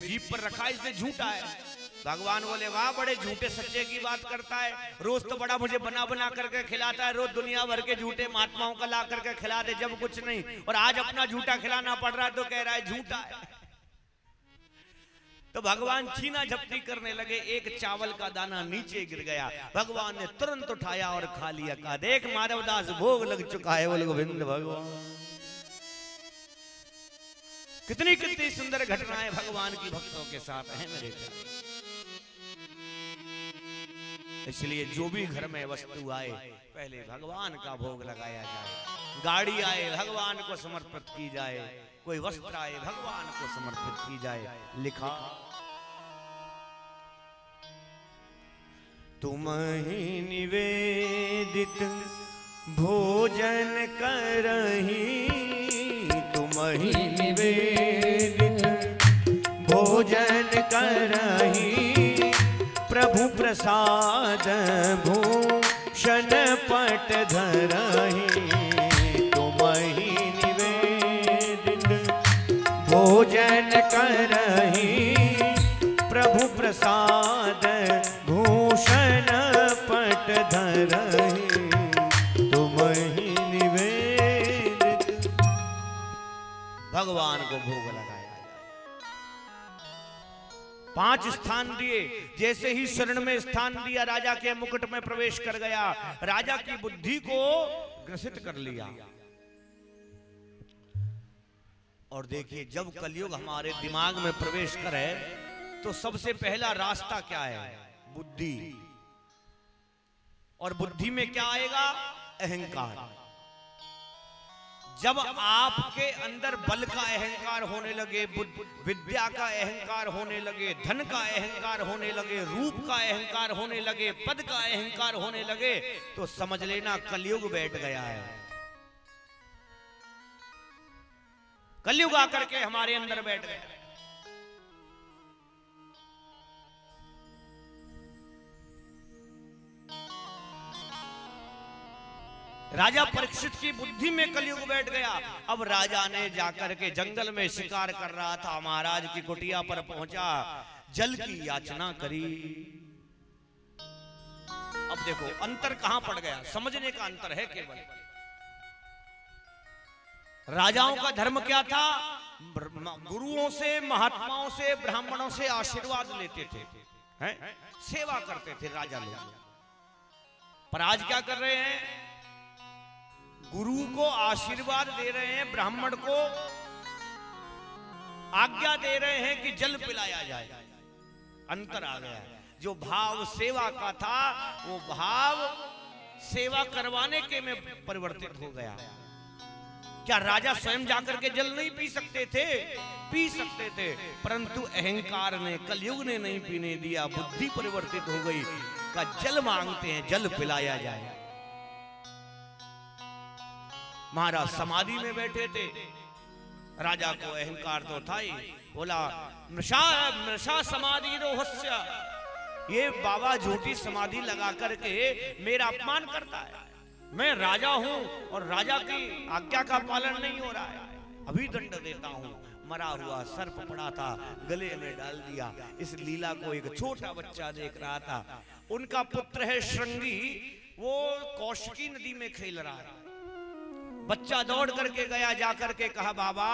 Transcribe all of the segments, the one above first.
Jeep पर रखा इसने झूठा है। भगवान बोले वाह बड़े झूठे सच्चे की बात करता है, रोज तो बड़ा मुझे बना बना करके खिलाता है, रोज दुनिया भर के झूठे महात्माओं का ला करके खिला दे जब कुछ नहीं, और आज अपना झूठा खिलाना पड़ रहा है तो कह रहा है झूठा है। तो भगवान छीना झपटी करने लगे, एक चावल का दाना नीचे गिर गया, भगवान ने तुरंत उठाया और खा लिया। कहा देख माधवदास भोग लग चुका है। बोले गोविंद भगवान, कितनी कितनी सुंदर घटनाएं भगवान की भक्तों के साथ हैं मेरे प्यारे। इसलिए जो भी घर में वस्तु आए पहले भगवान का भोग लगाया जाए। गाड़ी आए भगवान को समर्पित की जाए, कोई वस्त्र आए भगवान को समर्पित की जाए। लिखा तुम ही निवेदित भोजन करही, तुम ही निवेदित भोजन करही, प्रभु प्रसाद भूषण पट धरही। तुम ही निवेदित भोजन करही, प्रभु प्रसाद भूषण पट धरही। तुम ही निवेदित, भगवान को भोग लगाया। 5 स्थान दिए, जैसे ही शरण में स्थान दिया राजा के मुकुट में प्रवेश कर गया, राजा की बुद्धि को ग्रसित कर लिया। और देखिए जब कलयुग हमारे दिमाग में प्रवेश करे तो सबसे पहला रास्ता क्या है? बुद्धि। और बुद्धि में क्या आएगा? अहंकार। जब आपके अंदर बल का अहंकार होने लगे, विद्या का अहंकार होने लगे, धन का अहंकार होने लगे, रूप का अहंकार होने लगे, पद का अहंकार होने लगे, तो समझ लेना कलयुग बैठ गया है। कलयुग आकर के हमारे अंदर बैठ गया। राजा परीक्षित की बुद्धि में कलयुग बैठ गया। अब राजा ने जाकर के जंगल में शिकार कर रहा था, महाराज की कुटिया पर पहुंचा, जल की याचना करी। अब देखो अंतर कहां पड़ गया, समझने का अंतर है केवल। राजाओं का धर्म क्या था? गुरुओं से, महात्माओं से, ब्राह्मणों से आशीर्वाद लेते थे, हैं? सेवा करते थे राजा लोग। पर आज क्या कर रहे हैं? गुरु को आशीर्वाद दे रहे हैं, ब्राह्मण को आज्ञा दे रहे हैं कि जल पिलाया जाए। अंतर आ गया है। जो भाव सेवा का था वो भाव सेवा करवाने के में परिवर्तित हो गया। क्या राजा स्वयं जाकर के जल नहीं पी सकते थे? पी सकते थे, परंतु अहंकार ने, कलयुग ने नहीं पीने दिया। बुद्धि परिवर्तित हो गई, का जल मांगते हैं, जल पिलाया जाए। महाराज समाधि में बैठे थे, राजा को अहंकार तो था ही। बोला मृषा समाधि रोहस्य, ये बाबा झूठी समाधि लगा करके मेरा अपमान करता है। मैं राजा हूं और राजा की आज्ञा का पालन नहीं हो रहा है, अभी दंड देता हूं। मरा हुआ सर्प पड़ा था, गले में डाल दिया। इस लीला को एक छोटा बच्चा देख रहा था। उनका पुत्र है श्रृंगी, वो कौशिकी नदी में खेल रहा है। बच्चा दौड़ करके गया, जाकर के कहा बाबा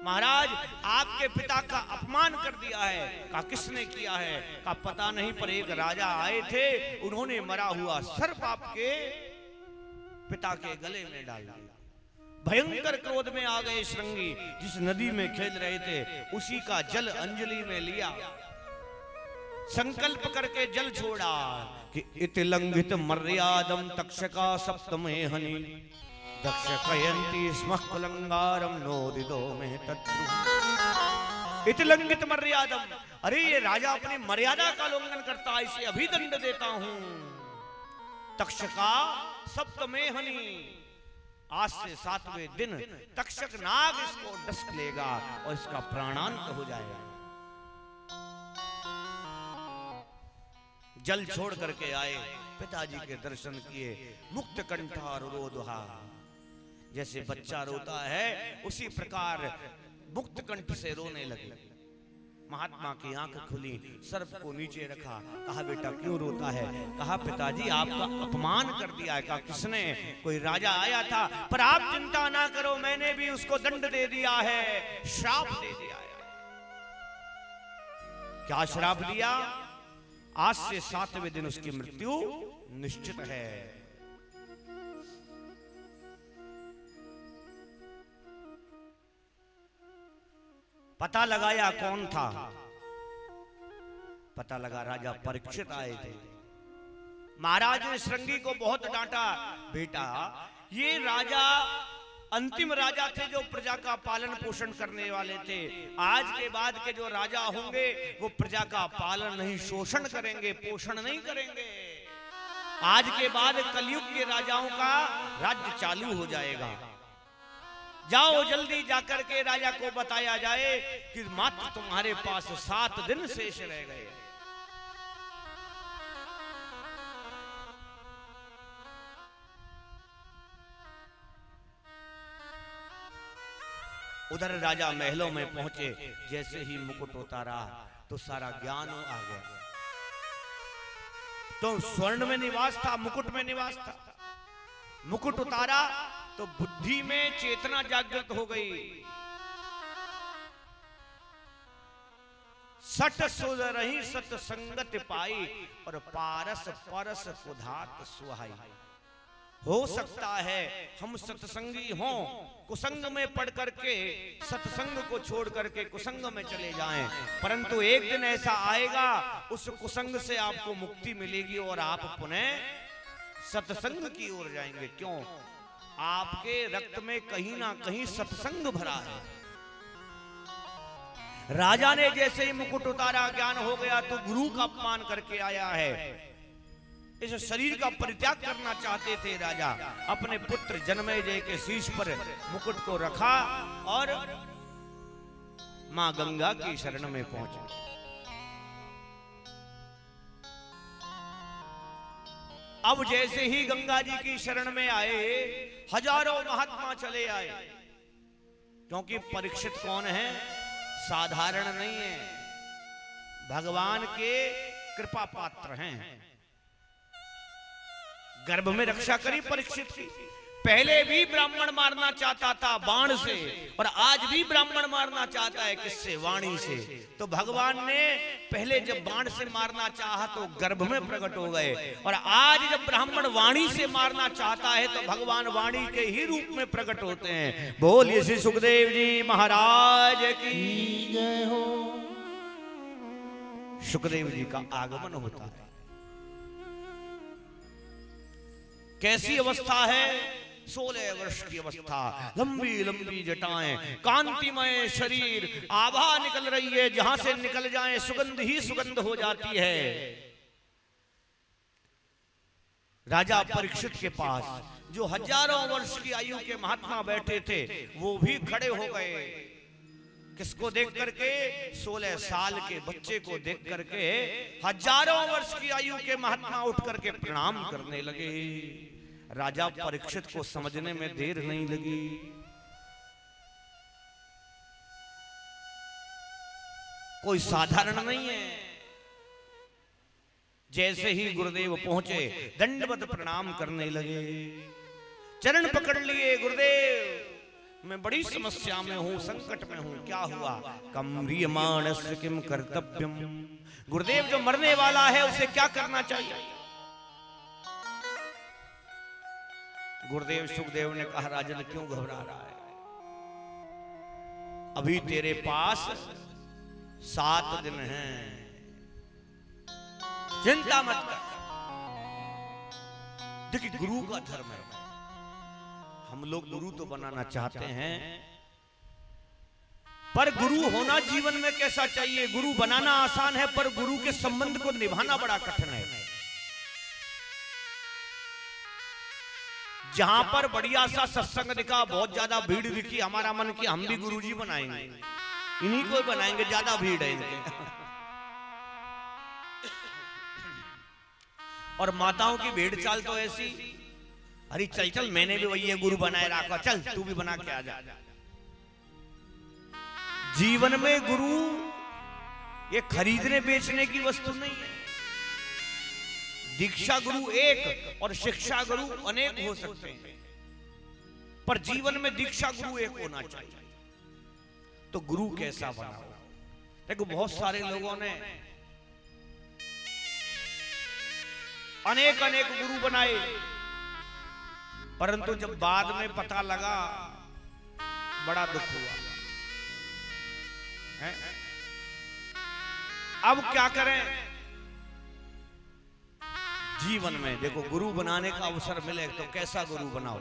महाराज आपके पिता का अपमान कर दिया है। कहा किसने किया है? कहा पता नहीं, पर एक राजा आए थे, उन्होंने मरा हुआ सर्प आपके पिता के गले में डाल दिया। भयंकर क्रोध में आ गए श्रृंगी, जिस नदी में खेल रहे थे उसी का जल अंजलि में लिया, संकल्प करके जल छोड़ा कि इति लंघित मर्यादम तक्षका सप्तमे हनि दक्षकयन्ति स्म कुलंगारम नोदितो में तत्रु। इति लंघित मर्यादम, अरे ये राजा अपनी मर्यादा का उल्लंघन करता है, इसे अभी दंड देता हूं। तक्षका सप्तमे हनि, आज से 7वें दिन तक्षक नाग इसको डस लेगा और इसका प्राणांत हो जाएगा। जल छोड़ करके आए, पिताजी के दर्शन किए, मुक्त कंठा रोदहा, जैसे बच्चा रोता है उसी प्रकार मुक्त कंठ से रोने लगे। महात्मा की आंख खुली, सर्प को नीचे रखा, कहा बेटा क्यों रोता है? कहा पिताजी आपका अपमान कर दिया है। कहा किसने? कोई राजा आया था, पर आप चिंता ना करो, मैंने भी उसको दंड दे दिया है, श्राप दे दिया है। क्या श्राप दिया? आज से 7वें दिन उसकी मृत्यु निश्चित है। पता लगाया कौन था? पता लगा राजा परीक्षित आए थे। महाराज ने श्रृंगी को बहुत डांटा, बेटा ये राजा अंतिम राजा थे जो प्रजा का पालन पोषण करने वाले थे। आज के बाद के जो राजा होंगे वो प्रजा का पालन नहीं, शोषण करेंगे, पोषण नहीं करेंगे। आज के बाद कलयुग के राजाओं का राज्य चालू हो जाएगा। जाओ जल्दी जाकर के राजा को बताया जाए कि मात्र तुम्हारे पास 7 दिन शेष रह गए। उधर राजा महलों में पहुंचे, जैसे ही मुकुट उतारा तो सारा ज्ञान आ गया। तो स्वर्ण में निवास था, मुकुट में निवास था। मुकुट उतारा तो बुद्धि में चेतना जागृत हो गई। सट सुधरहि सतसंगत पाई और पारस परस कुधात सुहाई। हो सकता है हम सत्संगी हों, कुसंग में पढ़ करके सत्संग को छोड़ करके कुसंग में चले जाएं, परंतु एक दिन ऐसा आएगा उस कुसंग से आपको मुक्ति मिलेगी और आप पुनः सत्संग की ओर जाएंगे। क्यों? आपके रक्त में कहीं ना कहीं सत्संग भरा है। राजा ने जैसे ही मुकुट उतारा, ज्ञान हो गया, तो गुरु का अपमान करके आया है। इस शरीर का परित्याग करना चाहते थे राजा। अपने पुत्र जन्मेजय के शीश पर मुकुट को रखा और मां गंगा की शरण में पहुंचे। अब जैसे ही गंगा जी की शरण में आए, हजारों महात्मा चले आए। क्योंकि परीक्षित कौन है? साधारण नहीं है, भगवान के कृपा पात्र हैं। गर्भ में रक्षा करी परीक्षित की। पहले भी ब्राह्मण मारना चाहता था बाण से, और आज भी ब्राह्मण मारना चाहता है किससे? वाणी से। तो भगवान ने पहले जब बाण से मारना चाहा तो गर्भ में प्रकट हो गए, और आज जब ब्राह्मण वाणी से मारना चाहता है तो भगवान वाणी के ही रूप में प्रकट होते हैं। बोलिए श्री सुखदेव जी महाराज की जय हो। सुखदेव जी का आगमन होता है। कैसी अवस्था है? 16 वर्ष की अवस्था, लंबी लंबी जटाएं, कांतिमय शरीर, आभा निकल रही है, जहां से निकल जाए सुगंध ही सुगंध हो जाती है। राजा परीक्षित के पास जो हजारों वर्ष की आयु के महात्मा बैठे थे वो भी खड़े हो गए। किसको देख करके? 16 साल के बच्चे को देख करके हजारों वर्ष की आयु के महात्मा उठ करके प्रणाम करने लगे। राजा परीक्षित को समझने में देर नहीं लगी। कोई साधारण नहीं है। जैसे ही गुरुदेव पहुंचे दंडवत प्रणाम करने लगे, चरण पकड़ लिए। गुरुदेव मैं बड़ी समस्या में हूं, संकट में हूं, क्या हुआ? कम्रियमाणस्य किम कर्तव्यम। गुरुदेव जो मरने वाला है उसे क्या करना चाहिए? गुरुदेव सुखदेव ने कहा राजन क्यों घबरा रहा है? अभी तेरे पास 7 दिन हैं, चिंता मत कर। देखिए गुरु का धर्म है, हम लोग गुरु तो बनाना चाहते हैं, पर गुरु होना जीवन में कैसा चाहिए? गुरु बनाना आसान है, पर गुरु के संबंध को निभाना बड़ा कठिन है। जहां पर बढ़िया सा सत्संग दिखा, बहुत ज्यादा भीड़ दिखी, हमारा मन की हम भी गुरुजी बनाएंगे, इन्हीं को बनाएंगे, ज्यादा भीड़ है इनके। और माताओं की भीड़ चाल तो ऐसी, अरे चल चल मैंने भी वही गुरु बनाए रखा, चल तू भी बना के आ जा। जीवन में गुरु ये खरीदने बेचने की वस्तु नहीं है। दीक्षा गुरु एक और शिक्षा गुरु अनेक हो सकते हैं, पर जीवन में दीक्षा गुरु एक होना चाहिए। तो गुरु कैसा बनाओ? देखो बहुत सारे लोगों ने अनेक अनेक गुरु बनाए, परंतु जब बाद में पता लगा बड़ा दुख हुआ है। अब क्या करें? जीवन में देखो गुरु बनाने का अवसर मिले तो कैसा गुरु बनाओ?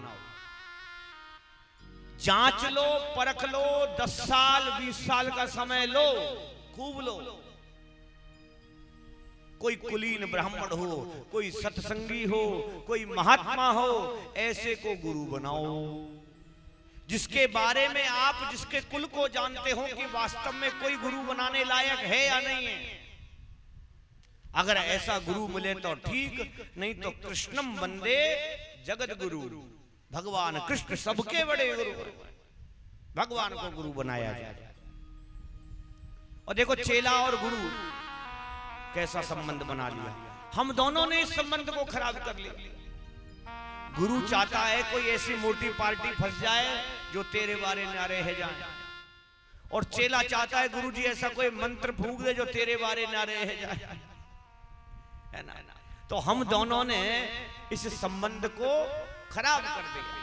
जांच लो, परख लो, 10 साल 20 साल का समय लो, खूब लो। कोई कुलीन ब्राह्मण हो, कोई सत्संगी हो, कोई महात्मा हो, ऐसे को गुरु बनाओ जिसके बारे में आप जिसके कुल को जानते हो कि वास्तव में कोई गुरु बनाने लायक है या नहीं है। अगर ऐसा गुरु मिले तो ठीक, नहीं तो कृष्णम वंदे जगत गुरु, भगवान कृष्ण सबके बड़े गुरु, भगवान को गुरु बनाया जाए। और देखो चेला और गुरु कैसा संबंध बना लिया। हम दोनों ने इस संबंध को खराब कर लिया। गुरु चाहता है कोई ऐसी मोटी पार्टी फंस जाए जो तेरे बारे नारे रह जाए, और चेला चाहता है गुरु जी ऐसा कोई मंत्र फूंक दे जो तेरे बारे नारे रह जाए, है ना। तो हम दोनों ने इस संबंध को खराब कर दिया।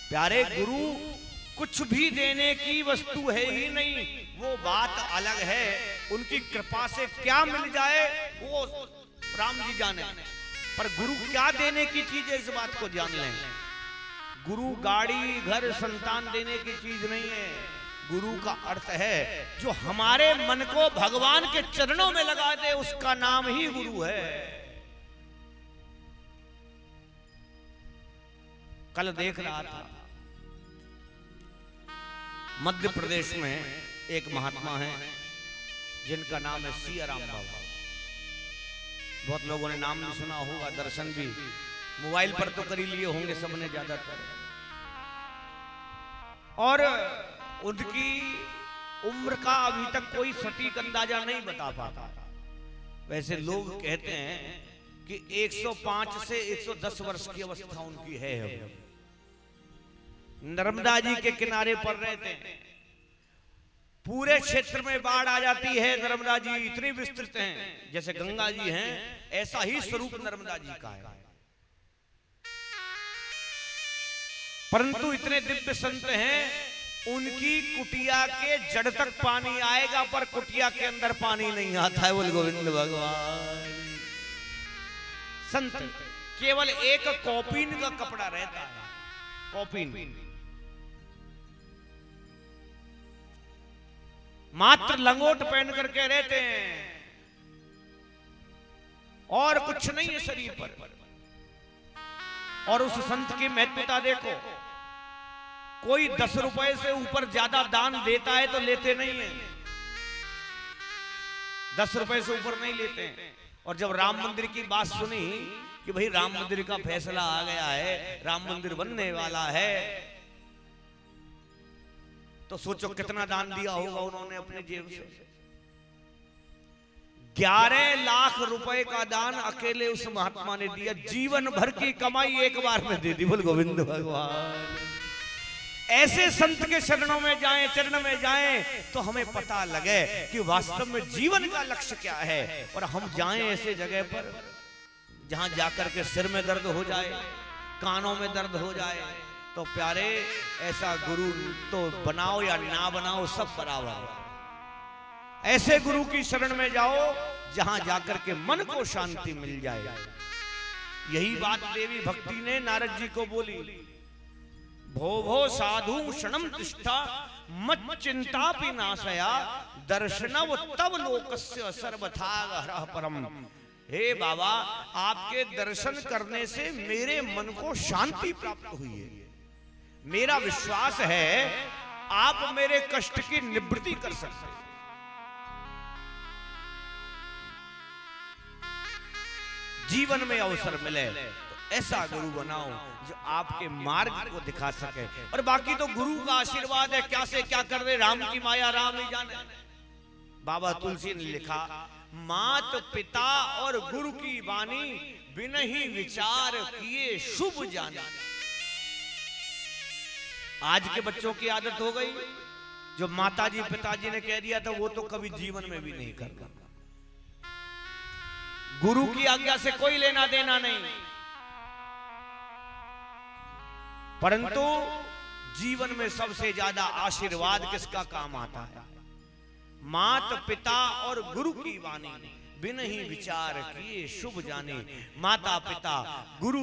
प्यारे गुरु कुछ भी देने की वस्तु है ही नहीं, वो बात अलग है। उनकी कृपा से क्या मिल जाए वो राम जी जाने, पर गुरु क्या देने की चीज है इस बात को जान लें। गुरु गाड़ी घर संतान देने की चीज नहीं है। गुरु का अर्थ है जो हमारे मन को भगवान के चरणों में लगा दे, उसका नाम ही गुरु है। कल देख रहा था मध्य प्रदेश में एक महात्मा है जिनका नाम है सियाराम बाबा। बहुत लोगों ने नाम भी सुना होगा, दर्शन भी मोबाइल पर तो कर ही लिए होंगे सबने ज्यादातर। और उनकी उम्र का अभी तक कोई सटीक अंदाजा नहीं बता पाता। वैसे लोग कहते हैं कि 105 से 110 वर्ष की अवस्था उनकी है। नर्मदा जी के किनारे पर रहते हैं, पूरे क्षेत्र में बाढ़ आ जाती है। नर्मदा जी इतनी विस्तृत हैं, जैसे गंगा जी हैं ऐसा ही स्वरूप नर्मदा जी का है। परंतु इतने दिव्य संत हैं, उनकी कुटिया के जड़ तक पानी आएगा पर कुटिया के अंदर पानी नहीं आता है। बोल गोविंद भगवान। संत केवल एक कॉपीन का कपड़ा रहता है, कॉपीन, मात्र लंगोट पहन करके रहते हैं और कुछ नहीं है शरीर पर। और उस संत की महत्वता देखो, कोई 10 रुपए से ऊपर ज्यादा दान देता है तो लेते नहीं है, 10 रुपए से ऊपर नहीं लेते हैं। और जब राम मंदिर की बात सुनी कि भाई राम मंदिर का फैसला आ गया है, राम मंदिर बनने वाला है, तो सोचो कितना दान दिया होगा उन्होंने अपने जेब से। 11 लाख रुपए का दान अकेले उस महात्मा ने दिया। जीवन भर की कमाई एक बार में दे दी। बोल गोविंद भगवान। ऐसे संत के चरणों में जाएं, चरण में जाएं, तो हमें पता लगे कि वास्तव में जीवन का लक्ष्य क्या है। और हम जाएं ऐसे जगह पर जहां जाकर के सिर में दर्द हो जाए, कानों में दर्द हो जाए, तो प्यारे ऐसा गुरु तो बनाओ या ना बनाओ सब बराबर। ऐसे गुरु की शरण में जाओ जहां जाकर के मन को शांति मिल जाए। यही बात देवी भक्ति ने नारद जी को बोली, भो भो साधु क्षणम तिष्ठा मत चिंता नाशया दर्शनव तब लोकस्य सर्वथा हरः परम। हे बाबा, आपके दर्शन करने से मेरे मन को शांति प्राप्त हुई है। मेरा विश्वास है आप मेरे कष्ट की निवृत्ति कर सकते हैं। जीवन में अवसर मिले तो ऐसा गुरु बनाओ जो आपके मार्ग को दिखा सके। और बाकी तो गुरु का आशीर्वाद है, क्या से क्या कर दे, राम की माया राम ही जाने। बाबा तुलसी ने लिखा, मात पिता और गुरु की वाणी बिन ही विचार किए शुभ जाने। आज के बच्चों की आदत हो गई, जो माताजी पिताजी ने कह दिया था वो तो कभी जीवन में भी नहीं करता। गुरु की आज्ञा से कोई लेना देना नहीं, परंतु जीवन में सबसे ज्यादा आशीर्वाद किसका काम आता है? मात पिता और गुरु की वाणी बिन ही विचार किए शुभ जाने। माता पिता गुरु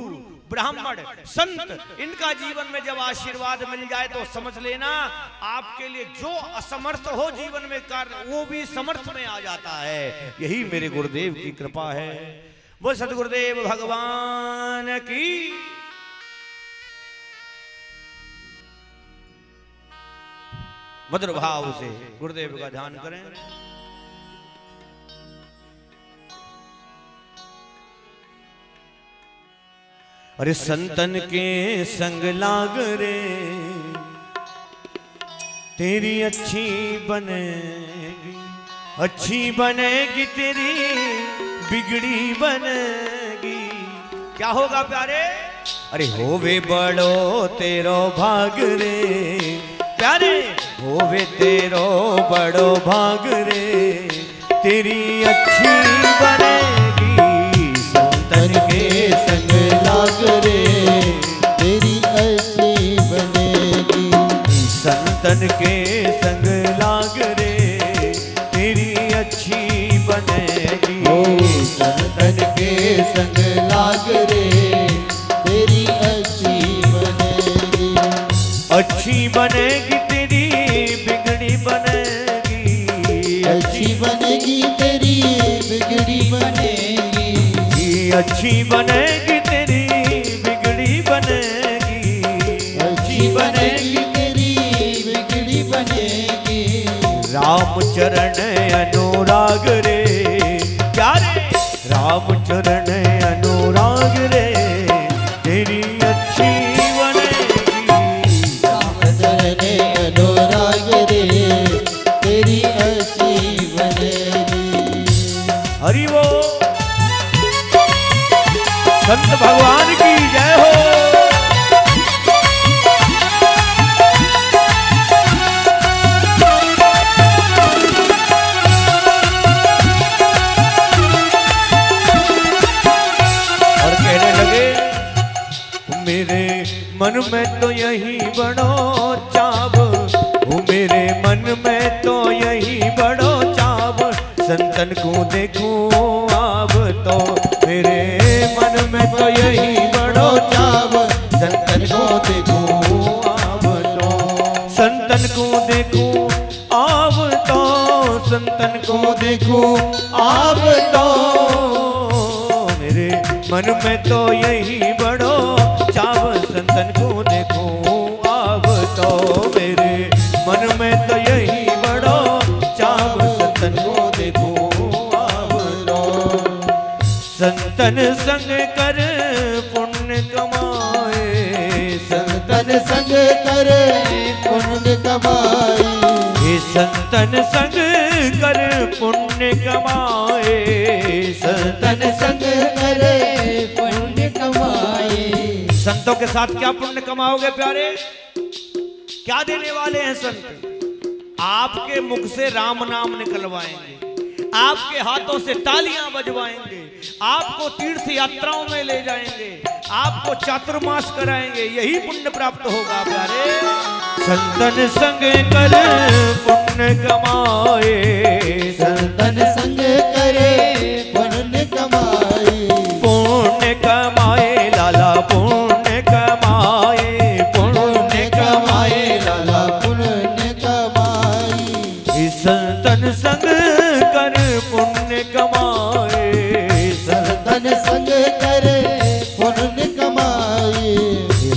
ब्राह्मण संत, इनका जीवन में जब आशीर्वाद मिल जाए तो समझ लेना आपके लिए जो असमर्थ हो जीवन में कार्य वो भी समर्थ में आ जाता है। यही मेरे गुरुदेव की कृपा है। वो सतगुरुदेव भगवान की। मधुर भाव से गुरुदेव का ध्यान करें। अरे संतन के संग लाग रे तेरी अच्छी बनेगी, अच्छी बनेगी तेरी बिगड़ी बनेगी। क्या होगा प्यारे? अरे होवे बड़ो तेरो भाग रे प्यारे, होवे तेरो बड़ो भाग रे तेरी अच्छी बनेगी। संतन के संग लाग रे तेरी अच्छी बनेगी। संतन के संग लाग रे तेरी अच्छी बनेगी। संतन के संग लाग रे तेरी अच्छी बनेगी। अच्छी बनेगी तेरी बिगड़ी बनेगी। अच्छी बनेगी तेरी बिगड़ी बनेगी। अच्छी बनेगी तेरी बिगड़ी बनेगी। अच्छी बनेगी तेरी बिगड़ी बनेगी। राम चरण अनुराग रे प्यारे, राम चरण अनुराग रे तेरी अच्छी बनेगी। राम चरण अनुराग रे तेरी अच्छी बनेगी। हरि वो संत भगवान की जय हो। और कहने लगे मेरे मन में तो यही बड़ो चाव, मेरे मन में तो यही बड़ो चाव। संतन को देखूं अब तो मेरे मन में तो यही बड़ो चाव। संतन को देखूं अब तो, संतन को देखूं अब तो, संतन को देखूं अब तो। मेरे मन में तो यही बड़ो चाव। संतन को देखूं अब तो मेरे मन में तो यही बड़ो चाव। संतन को देखूं अब तो। संतन संग कर पुण्य कमाए। संतन संग कर पुण्य कमाए। संतन संग कर पुण्य कमाए। संतन संग कर पुण्य कमाए। संतों के साथ क्या पुण्य कमाओगे प्यारे? क्या देने वाले हैं संत? आपके मुख से राम नाम निकलवाएंगे, आपके हाथों से तालियां बजवाएंगे, आपको तीर्थ यात्राओं में ले जाएंगे, आपको चातुर्मास कराएंगे। यही पुण्य प्राप्त होगा प्यारे। संतन संग कर पुण्य कमाए। संतन संग करे पुण्य कमाए। पुण्य कमाए लाला पुण्य कमाए। पुण्य कमाए लाला पुण्य कमाए। संतन संग कर पुण्य कमाए। संतन संग करे पुण्य कमाए।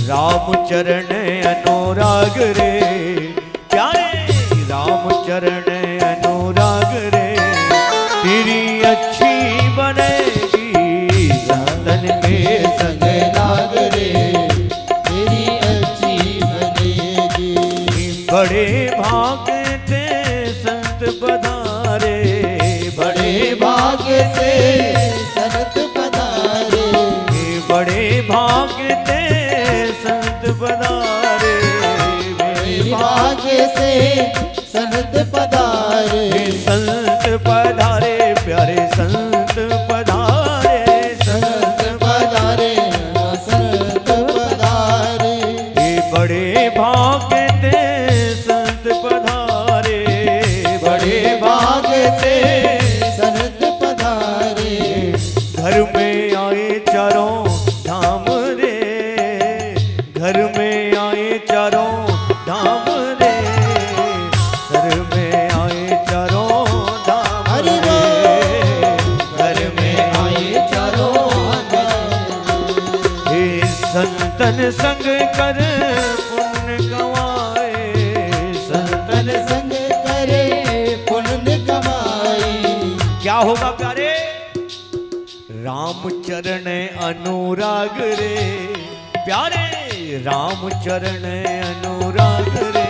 राम चरण अनुराग रे प्यारे, राम चरण अनुराग रे तेरी अच्छी बनेगी। संतन के संग संत पधारे, संत पधारे प्यारे संत पधारे, संत पधारे, संत पधारे। ये बड़े भाग्य ते संत पधारे, बड़े भाग्य से संत पधारे। घर में आए चारों धाम रे, घर में आए चारों धाम रे, घर में आए चारों धाम हरि रे, बोल। घर में आए चारों हे संतन संग कर पुण्य कमाए, संतन संग करे पुण्य कमाई। क्या होगा प्यारे? राम चरण अनुराग रे प्यारे, राम चरण अनुराग रे,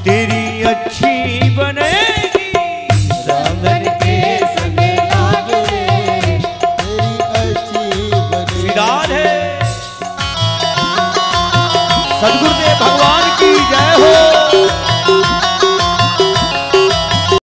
तेरी अच्छी बनेगी संगन के संग लाग रे, तेरी अच्छी बनेगी। श्रीराध है। सद्गुरुदेव भगवान की जय हो।